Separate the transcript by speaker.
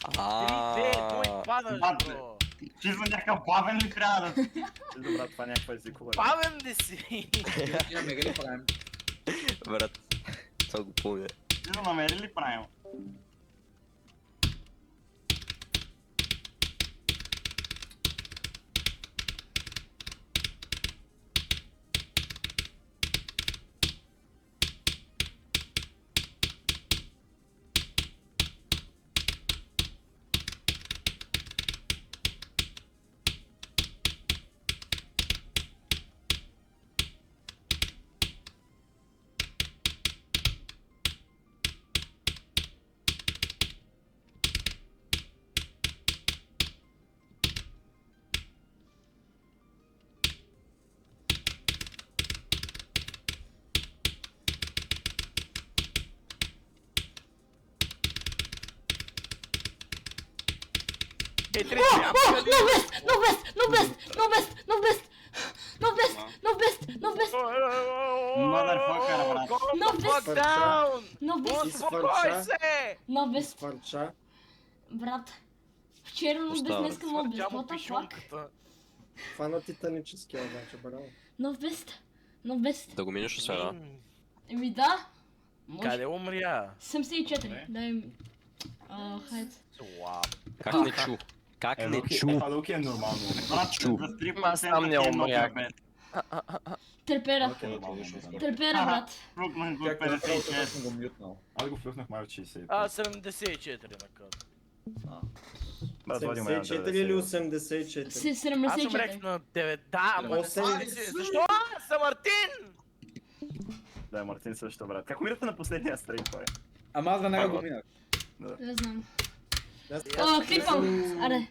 Speaker 1: Той падаш,
Speaker 2: Бате.
Speaker 1: бро.
Speaker 2: Ти за някакъв бавен ли трябва да... Добре, това някаква езикова.
Speaker 1: Бавен ли си?
Speaker 3: Тя мега ли правим?
Speaker 4: Брат, това го помня.
Speaker 2: Ти да намери ли правилно?
Speaker 1: Е, три
Speaker 5: No best! No best! No best! No best! No best! No best! No best! No best!
Speaker 2: Motherfucker, брат.
Speaker 5: No best!
Speaker 1: Fuck down!
Speaker 5: No best!
Speaker 1: Успокой се!
Speaker 5: No best!
Speaker 3: Фарча.
Speaker 5: Брат. Вчера no best,
Speaker 4: Остава.
Speaker 5: днеска no best.
Speaker 1: Тя му
Speaker 5: What the fuck?
Speaker 1: пишунката.
Speaker 3: Фана титаническия обаче, браво.
Speaker 5: No best! No best!
Speaker 4: Да го минеш освера.
Speaker 5: Еми да.
Speaker 1: Къде умря?
Speaker 5: 74. Дай ми. Хайде.
Speaker 1: Слаб.
Speaker 4: Как не чу? Как не чу?
Speaker 2: Това Луки е нормално. Брат,
Speaker 4: Чу.
Speaker 2: за 3%
Speaker 1: Аз сам не
Speaker 2: ти е много
Speaker 1: умрях.
Speaker 2: бед.
Speaker 5: Трепера. Трепера, брат.
Speaker 2: Фрукнах го
Speaker 3: Как направо това
Speaker 2: 56.
Speaker 3: съм го мютнал.
Speaker 2: Аз го фрукнах май от 60.
Speaker 1: 74 на код.
Speaker 2: Брат, вади ме на
Speaker 3: 74 или
Speaker 2: 90.
Speaker 3: 84?
Speaker 1: Аз умрех
Speaker 5: 74.
Speaker 1: на 9. Да, ама
Speaker 3: Осем.
Speaker 1: защо? Аз съм Мартин!
Speaker 2: Да, Мартин също, брат. Как умирате на последния стрейт, бе?
Speaker 6: Ама аз веднага го минах.
Speaker 5: Не знам.
Speaker 3: Аз-
Speaker 5: Клипам. Аре.